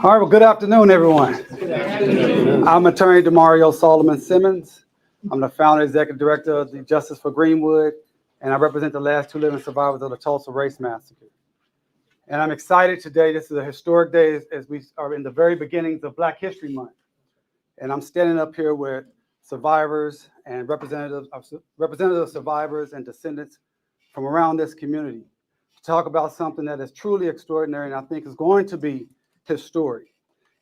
All right, well, good afternoon, everyone. I'm attorney Demario Solomon Simmons. I'm the founder and executive director of the Justice for Greenwood, and I represent the last two living survivors of the Tulsa Race Massacre. And I'm excited today. This is a historic day as we are in the very beginnings of Black History Month. And I'm standing up here with survivors and representatives of survivors and descendants from around this community to talk about something that is truly extraordinary and I think is going to be historic.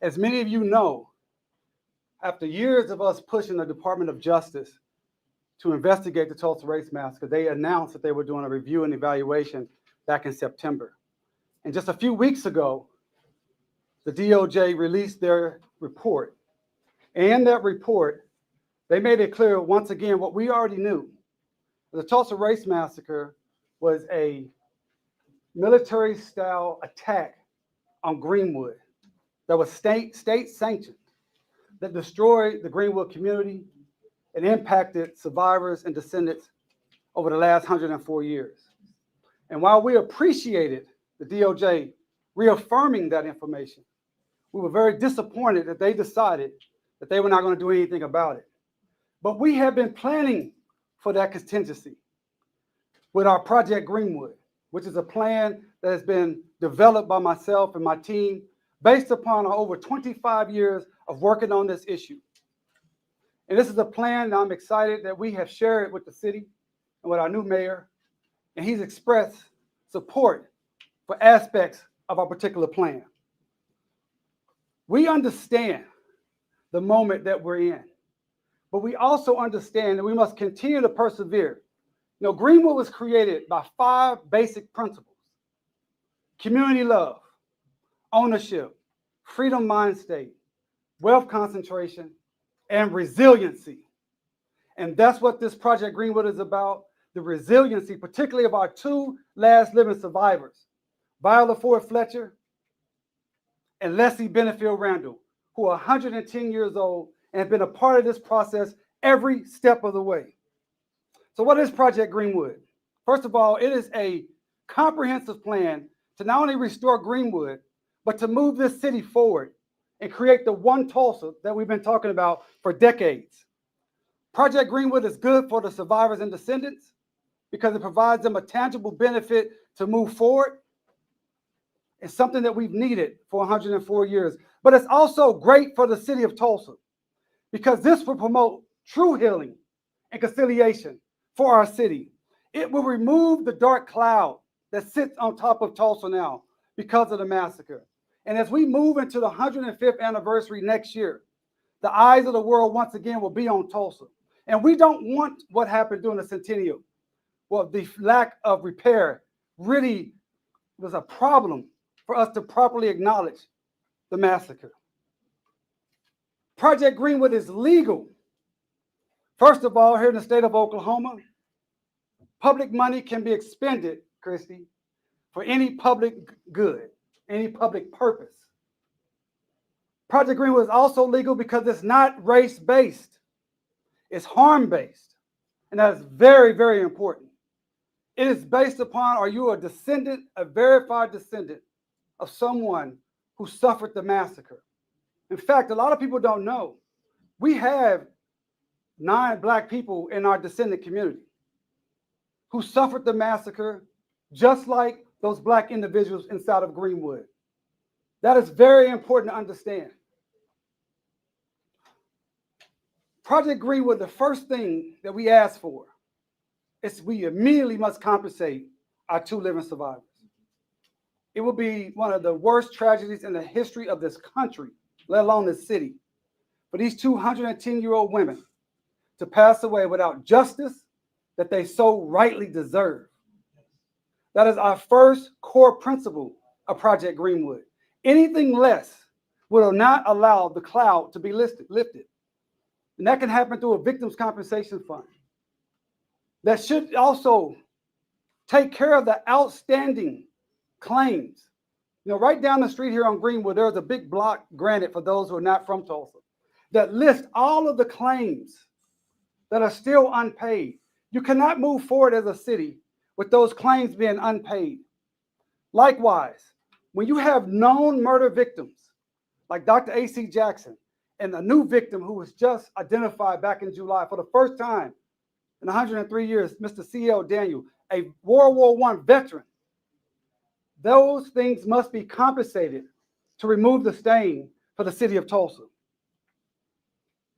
As many of you know, after years of us pushing the Department of Justice to investigate the Tulsa Race Massacre, they announced that they were doing a review and evaluation back in September. And just a few weeks ago, the DOJ released their report. And in that report, they made it clear once again what we already knew. The Tulsa Race Massacre was a military-style attack on Greenwood that was state sanctioned, that destroyed the Greenwood community and impacted survivors and descendants over the last 104 years. And while we appreciated the DOJ reaffirming that information, we were very disappointed that they decided that they were not going to do anything about it. But we have been planning for that contingency with our Project Greenwood, which is a plan that has been developed by myself and my team based upon our over 25 years of working on this issue. And this is a plan that I'm excited that we have shared with the city and with our new mayor, and he's expressed support for aspects of our particular plan. We understand the moment that we're in, but we also understand that we must continue to persevere. You know, Greenwood was created by 5 basic principles: community love, ownership, freedom mind state, wealth concentration, and resiliency. And that's what this Project Greenwood is about, the resiliency, particularly of our 2 last living survivors, Viola Ford Fletcher and Leslie Benefield Randall, who are 110 years old and have been a part of this process every step of the way. So what is Project Greenwood? First of all, it is a comprehensive plan to not only restore Greenwood, but to move this city forward and create the one Tulsa that we've been talking about for decades. Project Greenwood is good for the survivors and descendants because it provides them a tangible benefit to move forward. It's something that we've needed for 104 years. But it's also great for the city of Tulsa because this will promote true healing and conciliation for our city. It will remove the dark cloud that sits on top of Tulsa now because of the massacre. And as we move into the 105th anniversary next year, the eyes of the world once again will be on Tulsa. And we don't want what happened during the centennial. Well, the lack of repair really was a problem for us to properly acknowledge the massacre. Project Greenwood is legal. First of all, here in the state of Oklahoma, public money can be expended, Christy, for any public good, any public purpose. Project Greenwood is also legal because it's not race-based. It's harm-based. And that is very, very important. It is based upon, are you a descendant, a verified descendant of someone who suffered the massacre? In fact, a lot of people don't know. We have 9 Black people in our descendant community who suffered the massacre just like those Black individuals inside of Greenwood. That is very important to understand. Project Greenwood, the first thing that we ask for is we immediately must compensate our 2 living survivors. It will be one of the worst tragedies in the history of this country, let alone this city, for these 210-year-old women to pass away without justice that they so rightly deserve. That is our first core principle of Project Greenwood. Anything less will not allow the cloud to be lifted. And that can happen through a victims' compensation fund that should also take care of the outstanding claims. You know, right down the street here on Greenwood, there's a big block granted for those who are not from Tulsa that lists all of the claims that are still unpaid. You cannot move forward as a city with those claims being unpaid. Likewise, when you have known murder victims like Dr. A.C. Jackson, and a new victim who was just identified back in July for the first time in 103 years, Mr. C.L. Daniel, a World War I veteran. Those things must be compensated to remove the stain for the city of Tulsa.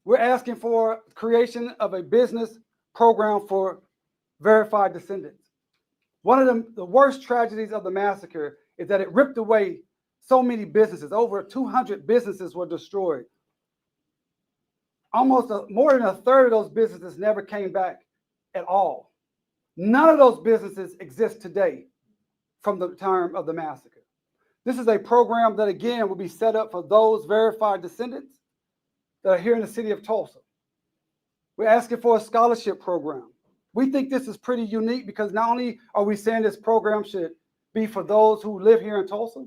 We're asking for creation of a business program for verified descendants. One of the worst tragedies of the massacre is that it ripped away so many businesses. Over 200 businesses were destroyed. Almost more than a third of those businesses never came back at all. None of those businesses exist today from the time of the massacre. This is a program that, again, will be set up for those verified descendants that are here in the city of Tulsa. We're asking for a scholarship program. We think this is pretty unique because not only are we saying this program should be for those who live here in Tulsa,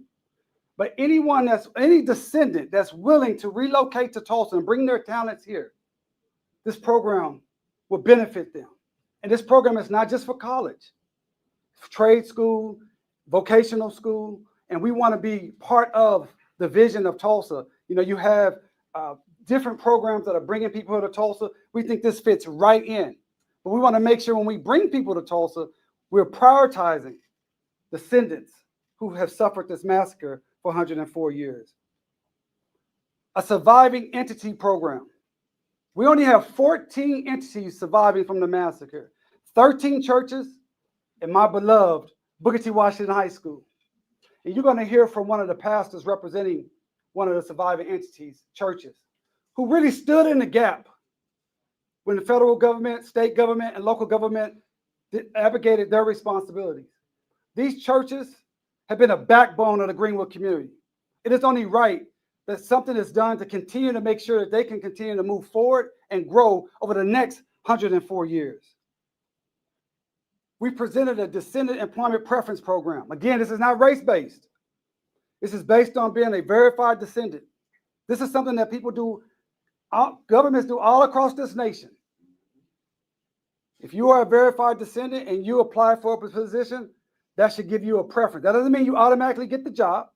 but any descendant that's willing to relocate to Tulsa and bring their talents here, this program will benefit them. And this program is not just for college, trade school, vocational school, and we want to be part of the vision of Tulsa. You know, you have different programs that are bringing people to Tulsa. We think this fits right in. But we want to make sure when we bring people to Tulsa, we're prioritizing descendants who have suffered this massacre for 104 years. A surviving entity program. We only have 14 entities surviving from the massacre, 13 churches, and my beloved Booker T. Washington High School. And you're going to hear from one of the pastors representing one of the surviving entities, churches, who really stood in the gap when the federal government, state government, and local government abrogated their responsibilities. These churches have been a backbone of the Greenwood community. It is only right that something is done to continue to make sure that they can continue to move forward and grow over the next 104 years. We presented a descendant employment preference program. Again, this is not race-based. This is based on being a verified descendant. This is something that people do, governments do all across this nation. If you are a verified descendant and you apply for a position, that should give you a preference. That doesn't mean you automatically get the job.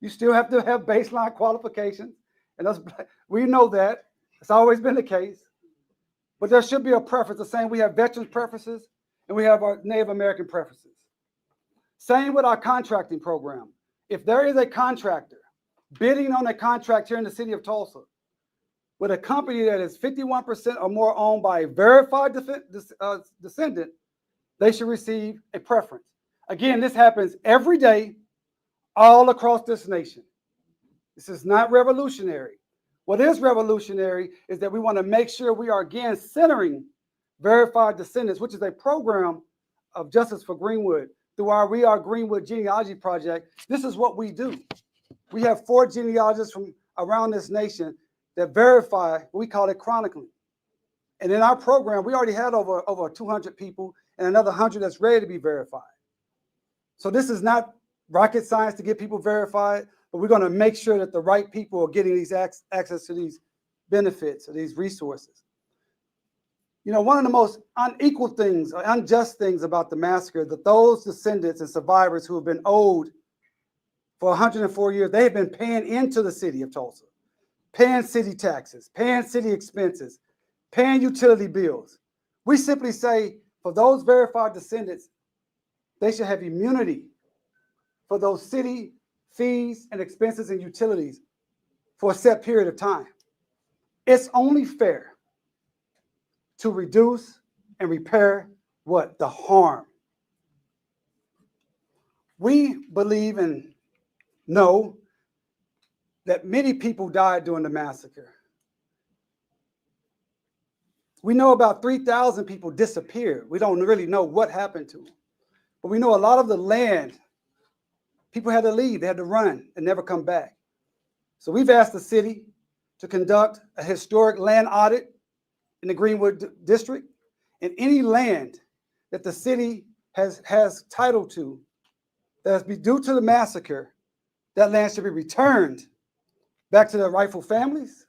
You still have to have baseline qualifications. And we know that. It's always been the case. But there should be a preference. The same, we have veterans preferences and we have our Native American preferences. Same with our contracting program. If there is a contractor bidding on a contract here in the city of Tulsa with a company that is 51% or more owned by a verified descendant, they should receive a preference. Again, this happens every day all across this nation. This is not revolutionary. What is revolutionary is that we want to make sure we are again centering verified descendants, which is a program of Justice for Greenwood through our We Are Greenwood genealogy project. This is what we do. We have 4 genealogists from around this nation that verify, we call it chronicling. And in our program, we already had over 200 people and another 100 that's ready to be verified. So this is not rocket science to get people verified, but we're going to make sure that the right people are getting these access to these benefits or these resources. You know, one of the most unequal things or unjust things about the massacre, that those descendants and survivors who have been owed for 104 years, they have been paying into the city of Tulsa, paying city taxes, paying city expenses, paying utility bills. We simply say for those verified descendants, they should have immunity for those city fees and expenses and utilities for a set period of time. It's only fair to reduce and repair what? The harm. We believe and know that many people died during the massacre. We know about 3,000 people disappeared. We don't really know what happened to them. But we know a lot of the land, people had to leave, they had to run and never come back. So we've asked the city to conduct a historic land audit in the Greenwood district, and any land that the city has title to that is due to the massacre, that land should be returned back to their rightful families,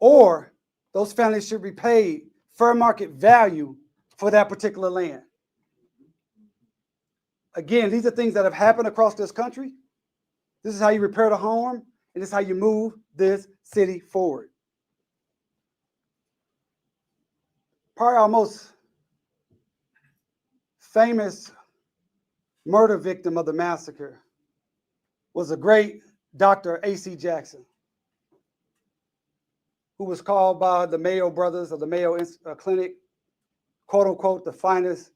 or those families should be paid fair market value for that particular land. Again, these are things that have happened across this country. This is how you repair the harm, and this is how you move this city forward. Probably our most famous murder victim of the massacre was a great Dr. A.C. Jackson, who was called by the Mayo brothers of the Mayo Clinic, quote unquote, the finest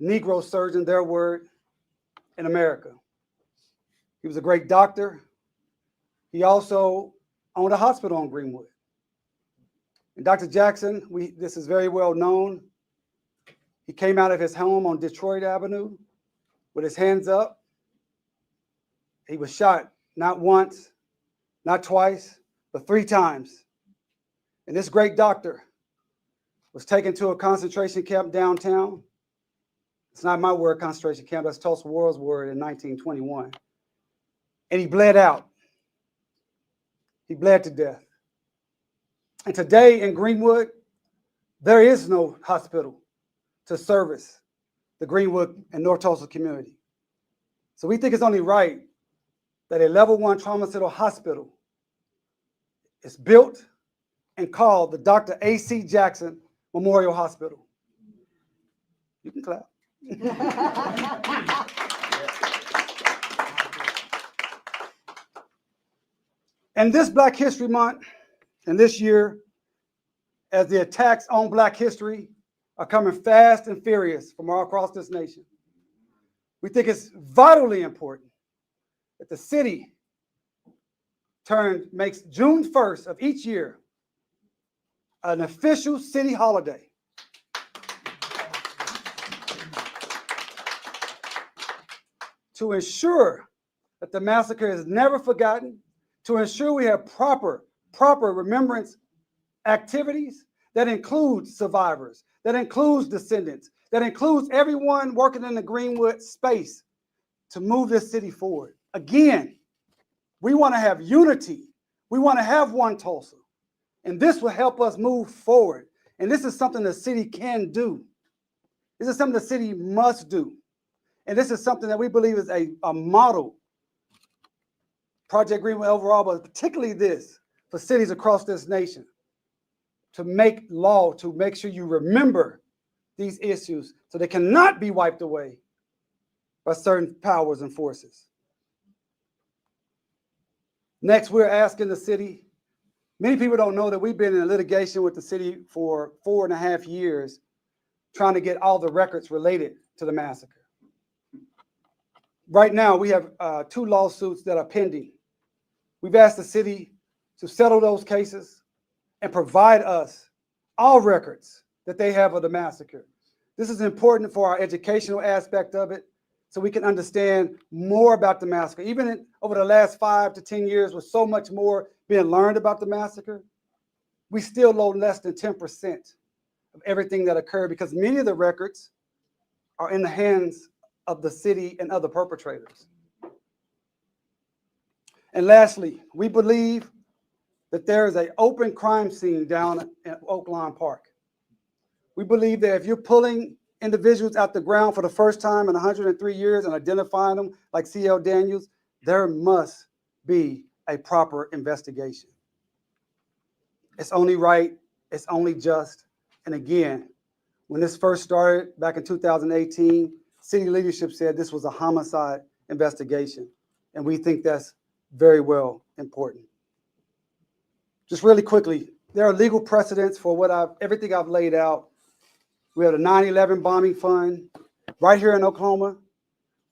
Negro surgeon, their word, in America. He was a great doctor. He also owned a hospital on Greenwood. And Dr. Jackson, this is very well known. He came out of his home on Detroit Avenue with his hands up. He was shot not once, not twice, but 3 times. And this great doctor was taken to a concentration camp downtown. It's not my word, concentration camp, that's Tulsa World's word in 1921. And he bled out. He bled to death. And today in Greenwood, there is no hospital to service the Greenwood and North Tulsa community. So we think it's only right that a level 1 trauma center hospital is built and called the Dr. A.C. Jackson Memorial Hospital. You can clap. And this Black History Month, and this year, as the attacks on Black history are coming fast and furious from all across this nation, we think it's vitally important that the city makes June 1st of each year an official city holiday. To ensure that the massacre is never forgotten, to ensure we have proper remembrance activities that include survivors, that includes descendants, that includes everyone working in the Greenwood space to move this city forward. Again, we want to have unity. We want to have one Tulsa. And this will help us move forward. And this is something the city can do. This is something the city must do. And this is something that we believe is a model, Project Greenwood overall, but particularly this, for cities across this nation, to make law, to make sure you remember these issues so they cannot be wiped away by certain powers and forces. Next, we're asking the city, many people don't know that we've been in litigation with the city for 4.5 years, trying to get all the records related to the massacre. Right now, we have 2 lawsuits that are pending. We've asked the city to settle those cases and provide us all records that they have of the massacre. This is important for our educational aspect of it, so we can understand more about the massacre. Even over the last 5 to 10 years, with so much more being learned about the massacre, we still know less than 10% of everything that occurred, because many of the records are in the hands of the city and other perpetrators. And lastly, we believe that there is an open crime scene down in Oaklawn Park. We believe that if you're pulling individuals out the ground for the first time in 103 years and identifying them like C.L. Daniels, there must be a proper investigation. It's only right, it's only just. And again, when this first started back in 2018, city leadership said this was a homicide investigation. And we think that's very well important. Just really quickly, there are legal precedents for everything I've laid out. We have the 9/11 bombing fund right here in Oklahoma.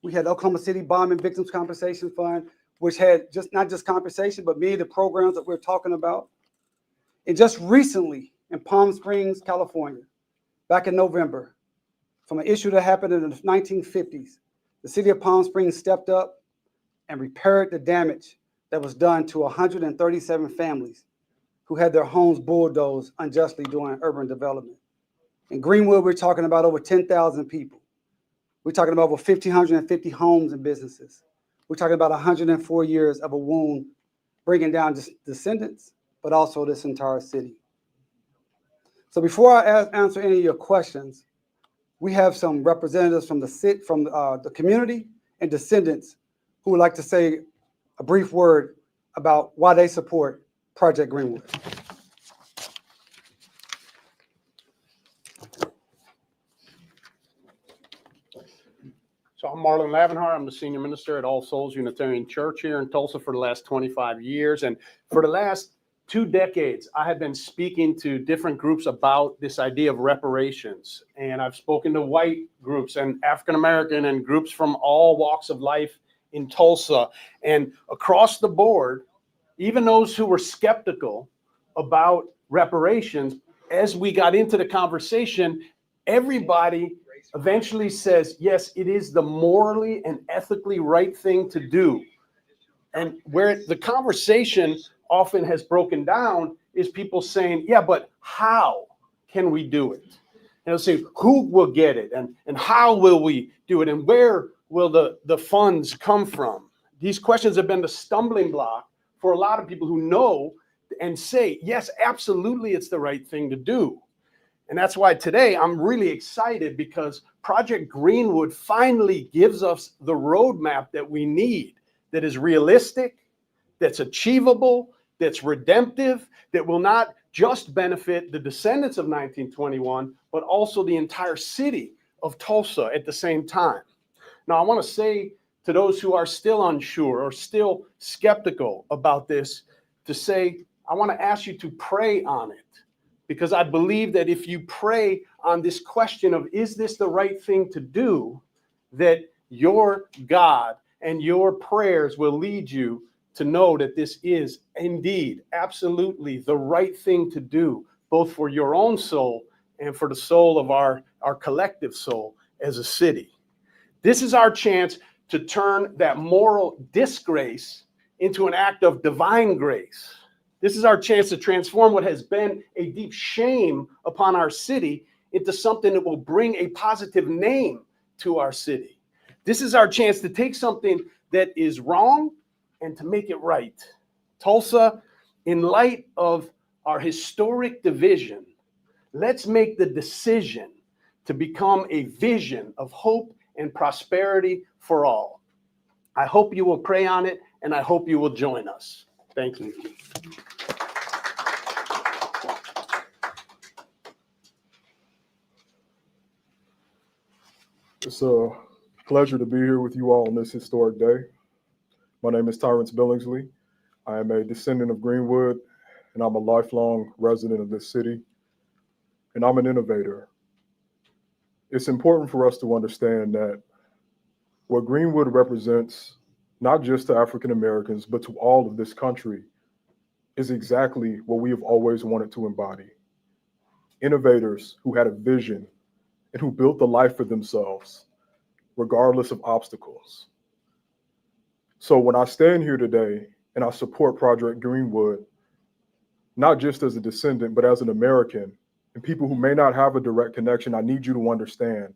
We had the Oklahoma City Bombing Victims Compensation Fund, which had not just compensation, but many of the programs that we're talking about. And just recently in Palm Springs, California, back in November, from an issue that happened in the 1950s, the city of Palm Springs stepped up and repaired the damage that was done to 137 families who had their homes bulldozed unjustly during urban development. In Greenwood, we're talking about over 10,000 people. We're talking about over 1,550 homes and businesses. We're talking about 104 years of a wound, bringing down descendants, but also this entire city. So before I answer any of your questions, we have some representatives from the community and descendants who would like to say a brief word about why they support Project Greenwood. So I'm Marlon Lavenhart. I'm the senior minister at All Souls Unitarian Church here in Tulsa for the last 25 years. And for the last 2 decades, I have been speaking to different groups about this idea of reparations. And I've spoken to white groups and African-American and groups from all walks of life in Tulsa. And across the board, even those who were skeptical about reparations, as we got into the conversation, everybody eventually says, yes, it is the morally and ethically right thing to do. And where the conversation often has broken down is people saying, yeah, but how can we do it? And they'll say, who will get it? And how will we do it? And where will the funds come from? These questions have been the stumbling block for a lot of people who know and say, yes, absolutely, it's the right thing to do. And that's why today I'm really excited, because Project Greenwood finally gives us the roadmap that we need, that is realistic, that's achievable, that's redemptive, that will not just benefit the descendants of 1921, but also the entire city of Tulsa at the same time. Now, I want to say to those who are still unsure or still skeptical about this, to say, I want to ask you to pray on it. Because I believe that if you pray on this question of, is this the right thing to do, that your God and your prayers will lead you to know that this is indeed absolutely the right thing to do, both for your own soul and for the soul of our collective soul as a city. This is our chance to turn that moral disgrace into an act of divine grace. This is our chance to transform what has been a deep shame upon our city into something that will bring a positive name to our city. This is our chance to take something that is wrong and to make it right. Tulsa, in light of our historic division, let's make the decision to become a vision of hope and prosperity for all. I hope you will pray on it, and I hope you will join us. Thank you. It's a pleasure to be here with you all on this historic day. My name is Tyrance Billingsley. I am a descendant of Greenwood, and I'm a lifelong resident of this city, and I'm an innovator. It's important for us to understand that what Greenwood represents, not just to African Americans, but to all of this country, is exactly what we have always wanted to embody. Innovators who had a vision and who built a life for themselves, regardless of obstacles. So when I stand here today and I support Project Greenwood, not just as a descendant, but as an American, and people who may not have a direct connection, I need you to understand,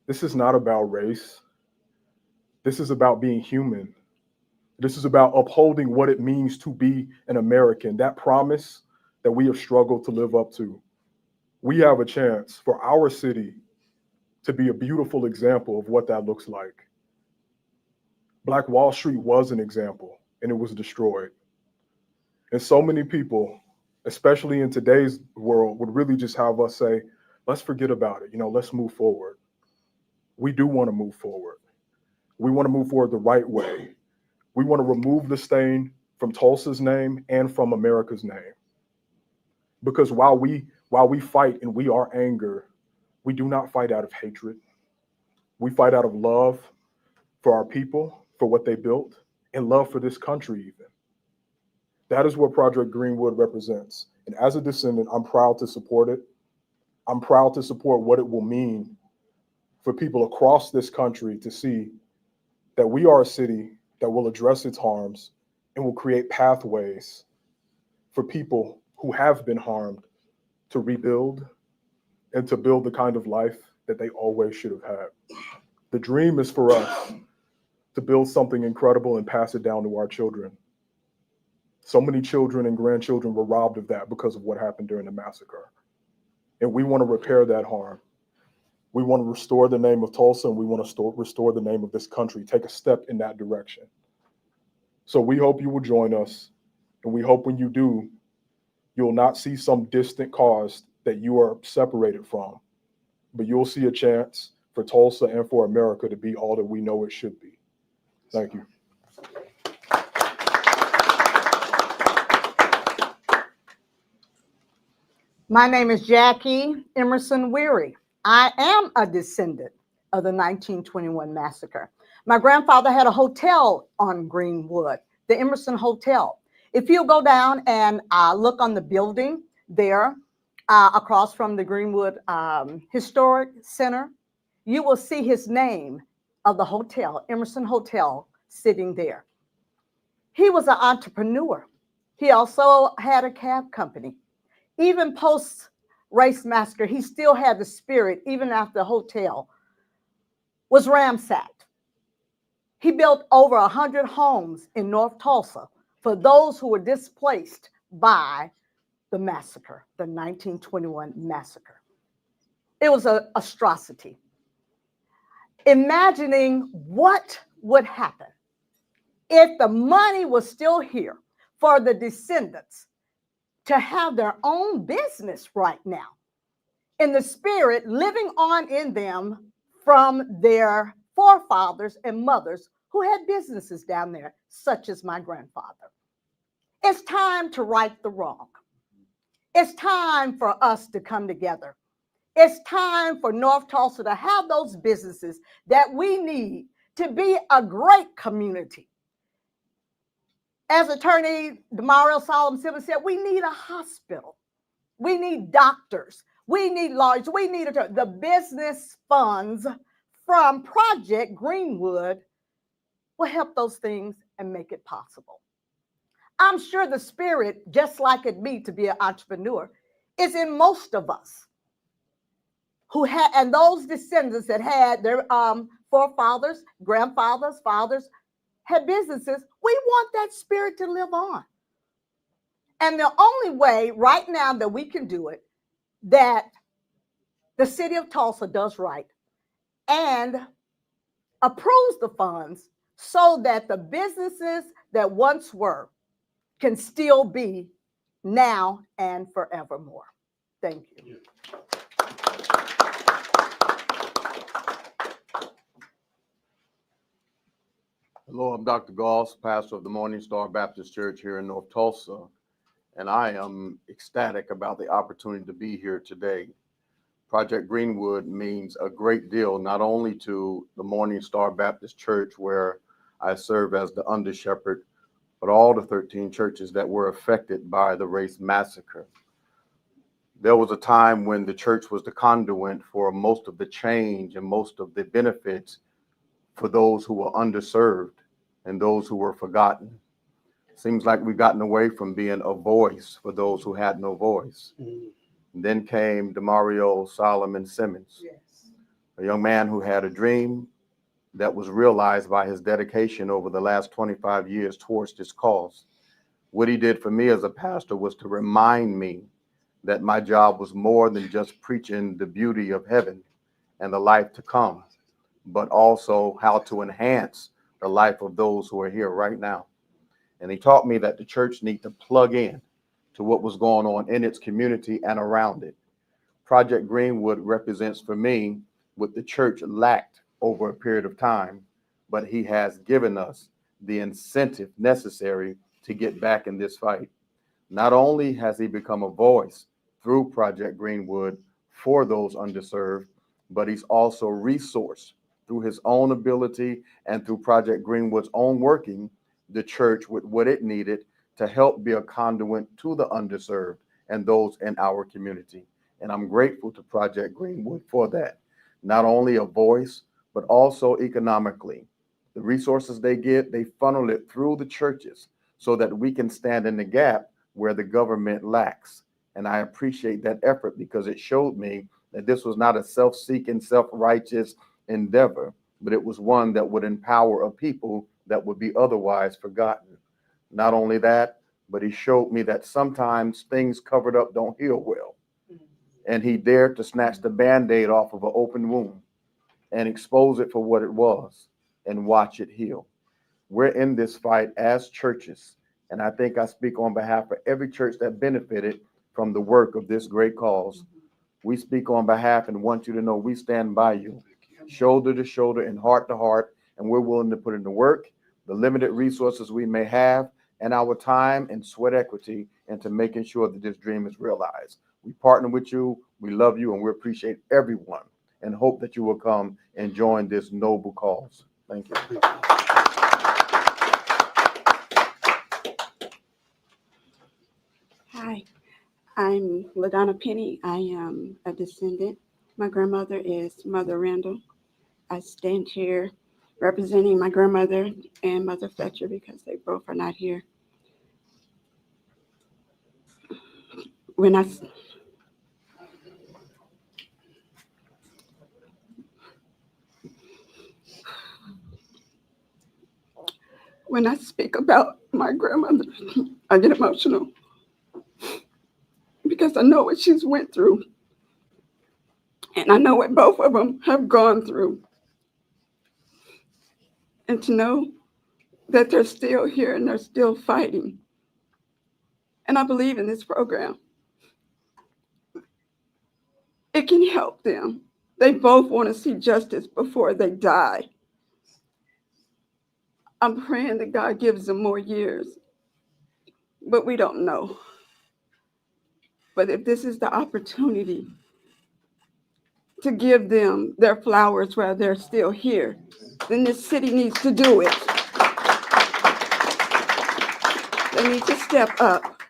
this is not about race. This is about being human. This is about upholding what it means to be an American, that promise that we have struggled to live up to. We have a chance for our city to be a beautiful example of what that looks like. Black Wall Street was an example, and it was destroyed. And so many people, especially in today's world, would really just have us say, let's forget about it. Let's move forward. We do want to move forward. We want to move forward the right way. We want to remove the stain from Tulsa's name and from America's name. Because while we fight and we are anger, we do not fight out of hatred. We fight out of love for our people, for what they built, and love for this country even. That is what Project Greenwood represents. And as a descendant, I'm proud to support it. I'm proud to support what it will mean for people across this country to see that we are a city that will address its harms and will create pathways for people who have been harmed to rebuild and to build the kind of life that they always should have had. The dream is for us to build something incredible and pass it down to our children. So many children and grandchildren were robbed of that because of what happened during the massacre. And we want to repair that harm. We want to restore the name of Tulsa, and we want to restore the name of this country, take a step in that direction. So we hope you will join us, and we hope when you do, you'll not see some distant cause that you are separated from, but you'll see a chance for Tulsa and for America to be all that we know it should be. Thank you. My name is Jackie Emerson Weary. I am a descendant of the 1921 massacre. My grandfather had a hotel on Greenwood, the Emerson Hotel. If you go down and look on the building there, across from the Greenwood Historic Center, you will see his name of the hotel, Emerson Hotel, sitting there. He was an entrepreneur. He also had a cab company. Even post Race Massacre, he still had the spirit, even after the hotel was ransacked. He built over 100 homes in North Tulsa for those who were displaced by the massacre, the 1921 massacre. It was an atrocity. Imagining what would happen if the money was still here for the descendants to have their own business right now, in the spirit living on in them from their forefathers and mothers who had businesses down there, such as my grandfather. It's time to right the wrong. It's time for us to come together. It's time for North Tulsa to have those businesses that we need to be a great community. As Attorney Demario Solomon said, we need a hospital. We need doctors. We need lawyers. We need the business funds from Project Greenwood will help those things and make it possible. I'm sure the spirit, just like it me to be an entrepreneur, is in most of us who had, and those descendants that had their forefathers, grandfathers, fathers, had businesses. We want that spirit to live on. And the only way right now that we can do it, that the city of Tulsa does right and approves the funds so that the businesses that once were can still be now and forevermore. Thank you. Hello, I'm Dr. Goss, pastor of the Morning Star Baptist Church here in North Tulsa, and I am ecstatic about the opportunity to be here today. Project Greenwood means a great deal, not only to the Morning Star Baptist Church, where I serve as the under shepherd, but all the 13 churches that were affected by the Race Massacre. There was a time when the church was the conduit for most of the change and most of the benefits for those who were underserved and those who were forgotten. Seems like we've gotten away from being a voice for those who had no voice. And then came Demario Solomon Simmons, a young man who had a dream that was realized by his dedication over the last 25 years towards this cause. What he did for me as a pastor was to remind me that my job was more than just preaching the beauty of heaven and the life to come, but also how to enhance the life of those who are here right now. And he taught me that the church needs to plug in to what was going on in its community and around it. Project Greenwood represents for me what the church lacked over a period of time, but he has given us the incentive necessary to get back in this fight. Not only has he become a voice through Project Greenwood for those underserved, but he's also resourced through his own ability and through Project Greenwood's own working, the church with what it needed to help be a conduit to the underserved and those in our community. And I'm grateful to Project Greenwood for that. Not only a voice, but also economically. The resources they get, they funnel it through the churches so that we can stand in the gap where the government lacks. And I appreciate that effort because it showed me that this was not a self-seeking, self-righteous endeavor, but it was one that would empower a people that would be otherwise forgotten. Not only that, but he showed me that sometimes things covered up don't heal well. And he dared to snatch the Band-Aid off of an open wound and expose it for what it was and watch it heal. We're in this fight as churches. And I think I speak on behalf of every church that benefited from the work of this great cause. We speak on behalf and want you to know we stand by you, shoulder to shoulder and heart to heart, and we're willing to put in the work, the limited resources we may have, and our time and sweat equity into making sure that this dream is realized. We partner with you, we love you, and we appreciate everyone and hope that you will come and join this noble cause. Thank you. Hi, I'm LaDonna Penny. I am a descendant. My grandmother is Mother Randall. I stand here representing my grandmother and Mother Fletcher because they both are not here. When I speak about my grandmother, I get emotional because I know what she's went through. And I know what both of them have gone through. And to know that they're still here and they're still fighting. And I believe in this program. It can help them. They both want to see justice before they die. I'm praying that God gives them more years, but we don't know. But if this is the opportunity to give them their flowers while they're still here, then this city needs to do it. They need to step up.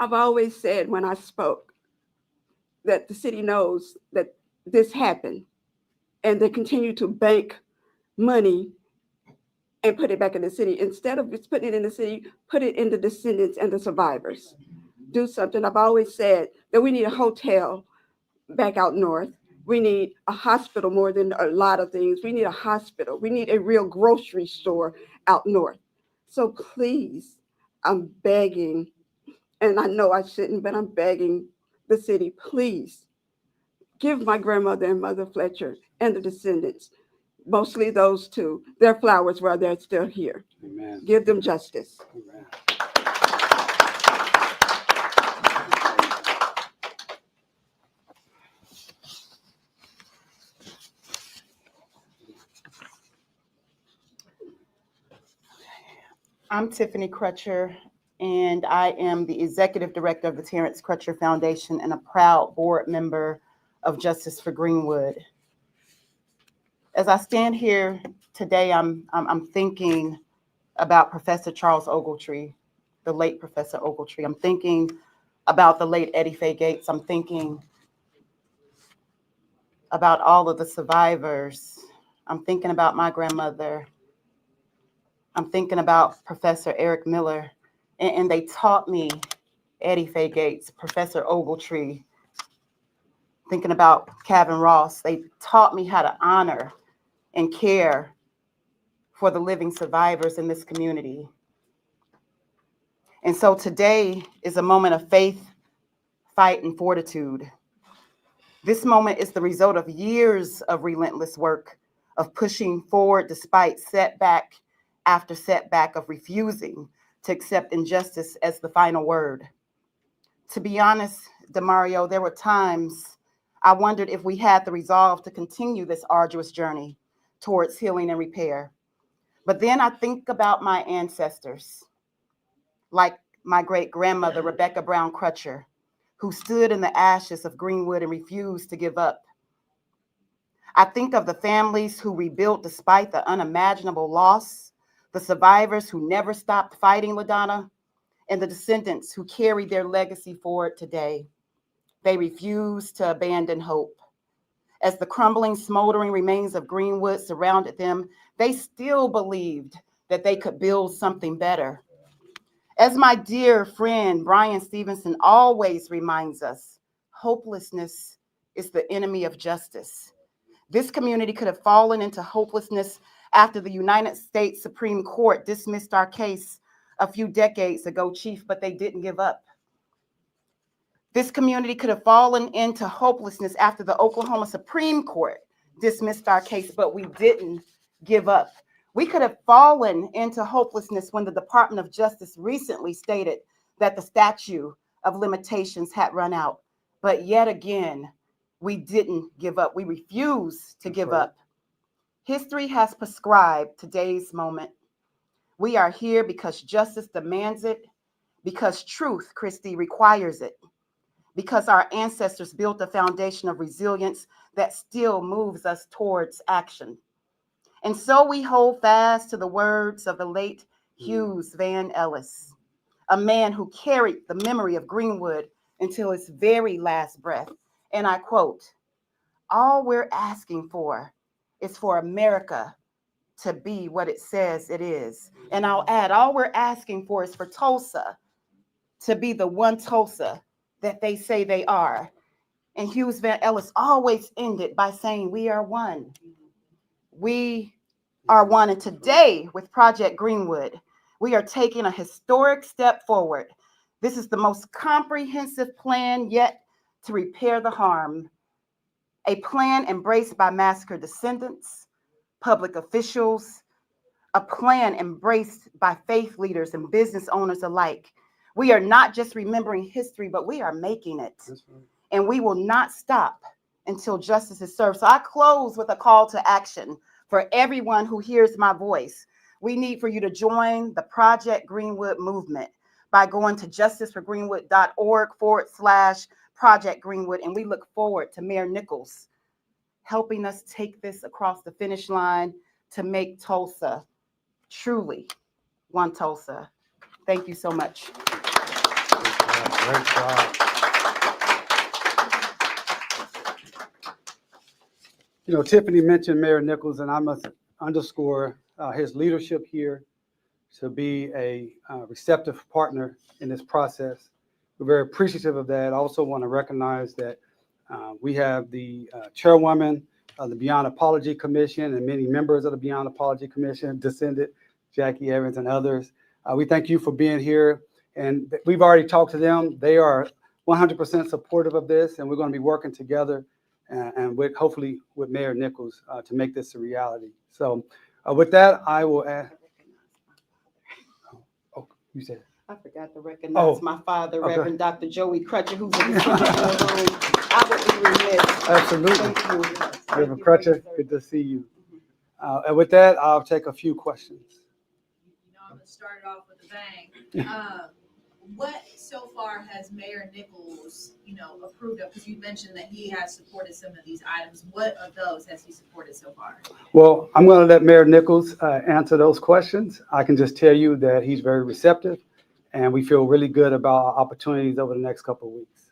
I've always said when I spoke that the city knows that this happened, and they continue to bank money and put it back in the city. Instead of just putting it in the city, put it in the descendants and the survivors. Do something. I've always said that we need a hotel back out north. We need a hospital more than a lot of things. We need a hospital. We need a real grocery store out north. So please, I'm begging, and I know I shouldn't, but I'm begging the city, please give my grandmother and Mother Fletcher and the descendants, mostly those two, their flowers while they're still here. Amen. Give them justice. Amen. I'm Tiffany Crutcher, and I am the Executive Director of the Terrence Crutcher Foundation and a proud board member of Justice for Greenwood. As I stand here today, I'm thinking about Professor Charles Ogletree, the late Professor Ogletree. I'm thinking about the late Eddie Faye Gates. I'm thinking about all of the survivors. I'm thinking about my grandmother. I'm thinking about Professor Eric Miller, and they taught me, Eddie Faye Gates, Professor Ogletree, thinking about Kavin Ross. They taught me how to honor and care for the living survivors in this community. And so today is a moment of faith, fight, and fortitude. This moment is the result of years of relentless work, of pushing forward despite setback after setback, of refusing to accept injustice as the final word. To be honest, Demario, there were times I wondered if we had the resolve to continue this arduous journey towards healing and repair. But then I think about my ancestors, like my great-grandmother, Rebecca Brown Crutcher, who stood in the ashes of Greenwood and refused to give up. I think of the families who rebuilt despite the unimaginable loss, the survivors who never stopped fighting, LaDonna, and the descendants who carry their legacy forward today. They refused to abandon hope. As the crumbling, smoldering remains of Greenwood surrounded them, they still believed that they could build something better. As my dear friend Brian Stevenson always reminds us, hopelessness is the enemy of justice. This community could have fallen into hopelessness after the United States Supreme Court dismissed our case a few decades ago, Chief, but they didn't give up. This community could have fallen into hopelessness after the Oklahoma Supreme Court dismissed our case, but we didn't give up. We could have fallen into hopelessness when the Department of Justice recently stated that the statute of limitations had run out. But yet again, we didn't give up. We refused to give up. History has prescribed today's moment. We are here because justice demands it, because truth, Christy, requires it, because our ancestors built a foundation of resilience that still moves us towards action. And so we hold fast to the words of the late Hughes Van Ellis, a man who carried the memory of Greenwood until his very last breath. And I quote, "All we're asking for is for America to be what it says it is." And I'll add, all we're asking for is for Tulsa to be the one Tulsa that they say they are. And Hughes Van Ellis always ended by saying, "We are one. We are one." And today, with Project Greenwood, we are taking a historic step forward. This is the most comprehensive plan yet to repair the harm. A plan embraced by massacre descendants, public officials, a plan embraced by faith leaders and business owners alike. We are not just remembering history, but we are making it. And we will not stop until justice is served. So I close with a call to action for everyone who hears my voice. We need for you to join the Project Greenwood movement by going to justiceforgreenwood.org/Project Greenwood. And we look forward to Mayor Nichols helping us take this across the finish line to make Tulsa truly one Tulsa. Thank you so much. Great job. You know, Tiffany mentioned Mayor Nichols, and I must underscore his leadership here to be a receptive partner in this process. We're very appreciative of that. I also want to recognize that we have the chairwoman of the Beyond Apology Commission and many members of the Beyond Apology Commission, descended, Jackie Evans and others. We thank you for being here. And we've already talked to them. They are 100% supportive of this, and we're going to be working together and with hopefully with Mayor Nichols to make this a reality. So with that, I will ask. Oh, you said. I forgot to recognize my father, okay. Reverend Dr. Joey Crutcher, who's a descendant in the room. I would be remiss. Absolutely. Thank you. Reverend Crutcher, good to see you. And with that, I'll take a few questions. You know, I'm gonna start it off with a bang. What so far has Mayor Nichols, approved of? Because you mentioned that he has supported some of these items. What of those has he supported so far? Well, I'm going to let Mayor Nichols answer those questions. I can just tell you that he's very receptive, and we feel really good about our opportunities over the next couple of weeks.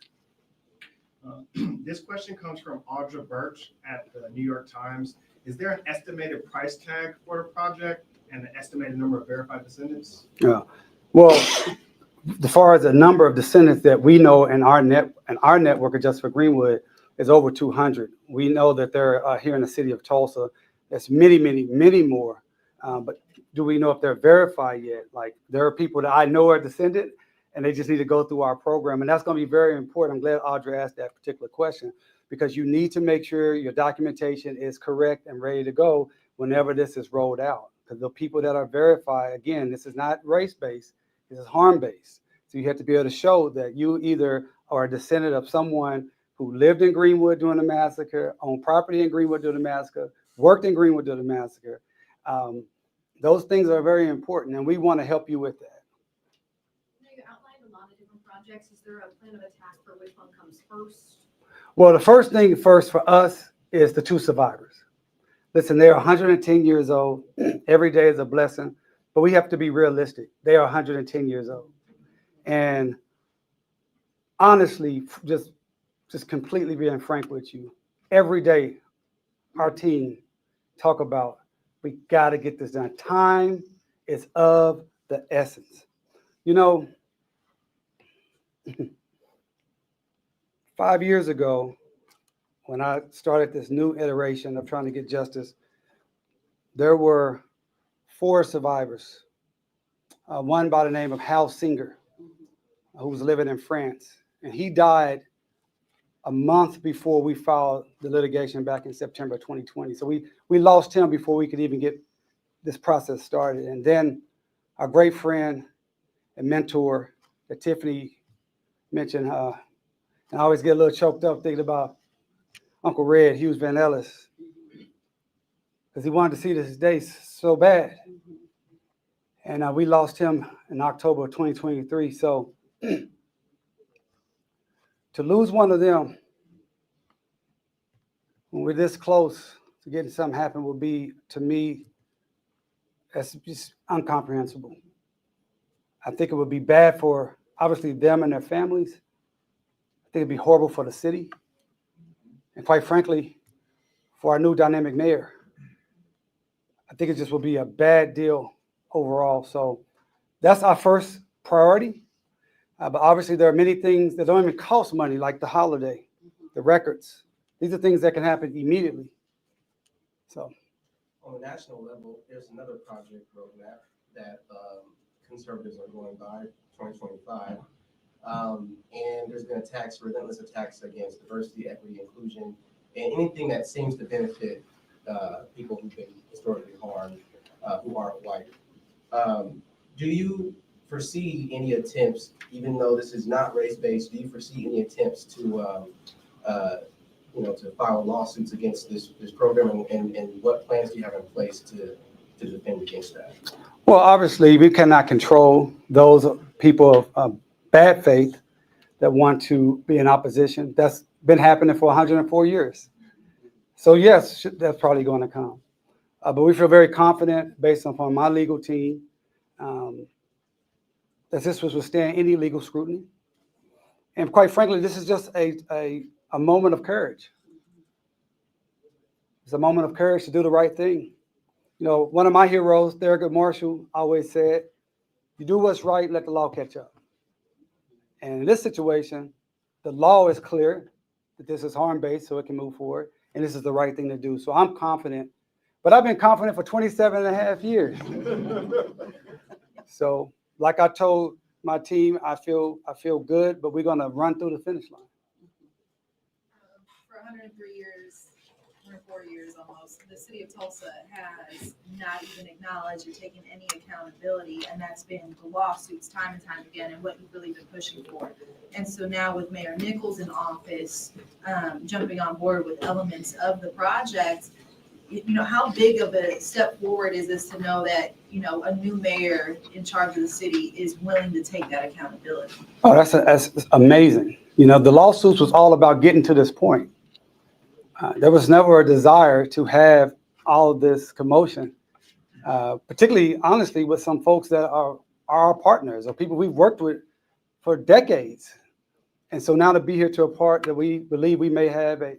This question comes from Audra Birch at the New York Times. Is there an estimated price tag for the project and an estimated number of verified descendants? Yeah. Well, as far as the number of descendants that we know in our network of Just for Greenwood is over 200. We know that there are here in the city of Tulsa. There's many, many, many more. But do we know if they're verified yet? Like, there are people that I know are descendant, and they just need to go through our program. And that's going to be very important. I'm glad Audra asked that particular question, because you need to make sure your documentation is correct and ready to go whenever this is rolled out. Because the people that are verified, again, this is not race-based. This is harm-based. So you have to be able to show that you either are a descendant of someone who lived in Greenwood during the massacre, owned property in Greenwood during the massacre, worked in Greenwood during the massacre. Those things are very important, and we want to help you with that. You outlined a lot of different projects. Is there a plan of attack for which one comes first? Well, the first thing first for us is the two survivors. Listen, they're 110 years old. Every day is a blessing. But we have to be realistic. They are 110 years old. And honestly, just completely being frank with you, every day our team talk about, we got to get this done. Time is of the essence. 5 years ago, when I started this new iteration of trying to get justice, there were 4 survivors. One by the name of Hal Singer, who was living in France. And he died a month before we filed the litigation back in September 2020. So we lost him before we could even get this process started. And then our great friend and mentor that Tiffany mentioned, and I always get a little choked up thinking about Uncle Red, Hughes Van Ellis, because he wanted to see this day so bad. And we lost him in October of 2023. So to lose one of them when we're this close to getting something happen will be, to me, that's just incomprehensible. I think it would be bad for, obviously, them and their families. I think it'd be horrible for the city. And quite frankly, for our new dynamic mayor. I think it just will be a bad deal overall. So that's our first priority. But obviously, there are many things that don't even cost money, like the holiday, the records. These are things that can happen immediately. So on the national level, there's another project roadmap that conservatives are going by, 2025. And there's been relentless attacks against diversity, equity, inclusion, and anything that seems to benefit people who've been historically harmed, who aren't white. Do you foresee any attempts, even though this is not race-based, do you foresee any attempts to to file lawsuits against this program, and what plans do you have in place to defend against that? well, obviously, we cannot control those people of bad faith that want to be in opposition. That's been happening for 104 years. So yes, that's probably going to come. But we feel very confident, based upon my legal team, that this will withstand any legal scrutiny. And quite frankly, this is just a moment of courage. It's a moment of courage to do the right thing. You know, one of my heroes, Thurgood Marshall, always said, you do what's right, let the law catch up. And in this situation, the law is clear that this is harm-based, so it can move forward, and this is the right thing to do. So I'm confident, but I've been confident for 27 and a half years. So like I told my team, I feel good, but we're gonna run through the finish line. For 103 years, 104 years almost, the city of Tulsa has not even acknowledged or taken any accountability, and that's been the lawsuits time and time again, and what you've really been pushing for. And so now with Mayor Nichols in office, jumping on board with elements of the project, you know, how big of a step forward is this to know that, you know, a new mayor in charge of the city is willing to take that accountability? Oh, that's amazing. You know, the lawsuits was all about getting to this point. There was never a desire to have all of this commotion, particularly, honestly, with some folks that are our partners or people we've worked with for decades. And so now to be here to a part that we believe we have a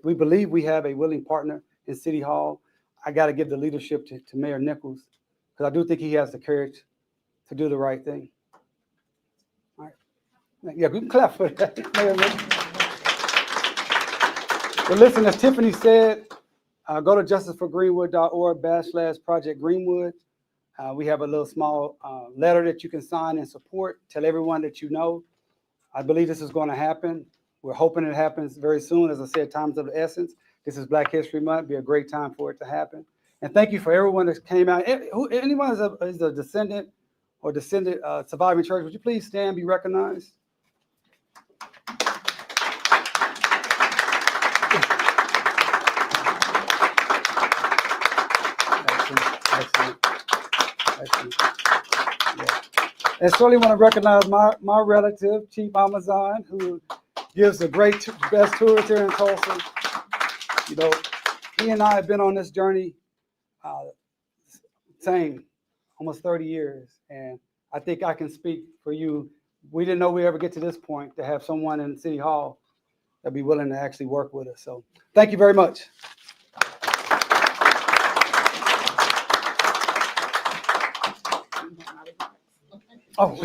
willing partner in City Hall, I got to give the leadership to Mayor Nichols, because I do think he has the courage to do the right thing. All right. Yeah, we can clap for that, Mayor Nichols. But listen, as Tiffany said, go to justiceforgreenwood.org/Project Greenwood. We have a little small letter that you can sign and support. Tell everyone that you know. I believe this is going to happen. We're hoping it happens very soon. As I said, time's of the essence. This is Black History Month. Be a great time for it to happen. And thank you for everyone that came out. Anyone is a descendant or surviving church, would you please stand, be recognized? Excellent. Yeah. And certainly want to recognize my relative, Chief Amazon, who gives the best tours here in Tulsa. You know, he and I have been on this journey, almost 30 years. And I think I can speak for you. We didn't know we'd ever get to this point to have someone in City Hall that'd be willing to actually work with us. So thank you very much. Oh.